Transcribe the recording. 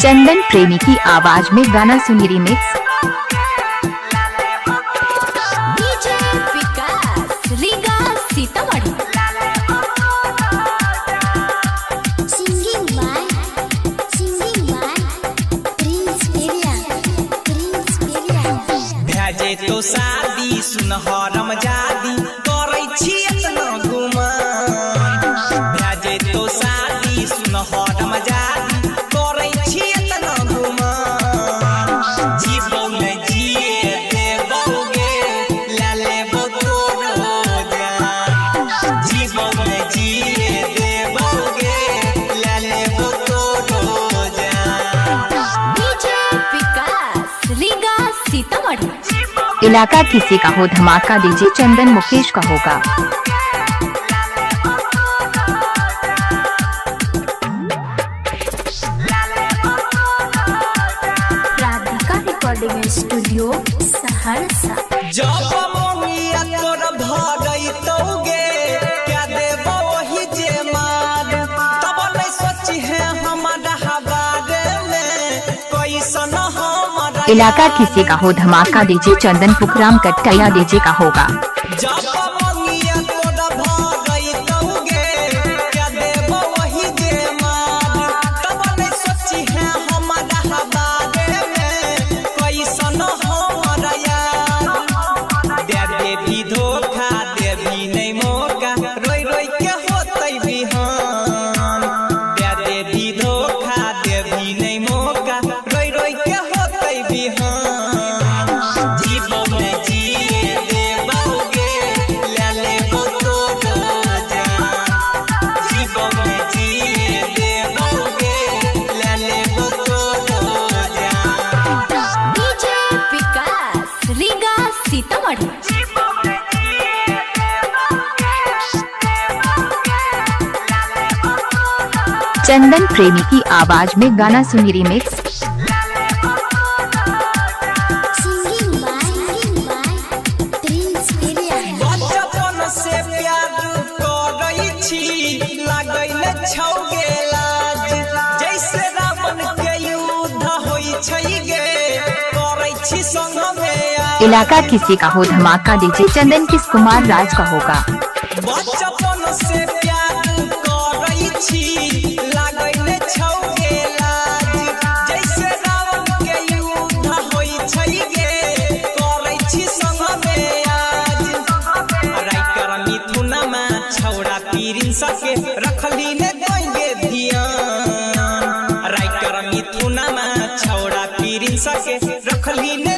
चंदन प्रेमी की आवाज में गाना सुनी remix. DJ Vikas Riga Sitamarhi. Singing by Prince Periya. भेजे तो शादी सुनहरम जादी करै छी एतना गुमान। भेजे तो शादी सुनहरम जादी करै छी एतना गुमान। जीवो में जिए देबोगे ले लेबो तोरो जान। जीवो में जिए देबोगे ले लेबो तोरो जान। डीजे विकास रीगा सीतामढ़ी। इलाका किसी का हो धमाका डीजे चंदन मुकेश का होगा। Radhika recording studio Saharsa. जब ममिया तोर भगई तोगे क्या देबो वही जे मार। तब नहीं सोची है हमारा हवारे में कैसन हमारा। इलाका किसी का हो धमाका डीजे चंदन पुखराम कट्टैया डीजे का होगा। जब ममिया तोर भगई तोगे क्या देबो वही जे मार। तब नहीं सोची है हमारा हवारे में कैसन हमारा यार। देवी धोखा देवी नहीं मौका रोई रोई के होतै बिहान। देवी धोखा देवी नहीं मौका रोई रोई के होतै बिहान। जीवो में जिए देबोगे ले लेबो तोरो जान। जीवो में जिए देबोगे ले लेबो तोरो जान। डीजे विकास रीगा सीतामढ़ी। चंदन प्रेमी की आवाज में गाना सुनी remix. Singing by Prince Periya. बचपन से प्यार करै छी लागैले छौगे लाज। जैसे रावण के युद्ध होई छै गे करै छी संगमे आज। इलाका किसी का हो धमाका डीजे चंदन किस कुमार राज का होगा। बचपन से प्यार करै छी लागैले छौगे लाज। जैसे रावण के युद्ध होई छै गे करै छी संगमे आज। राइटर मिथुनमा छौड़ा पीरिन सके रखली ने गंगे ध्यान। राइटर मिथुनमा छौड़ा पीरिन सके रखली ने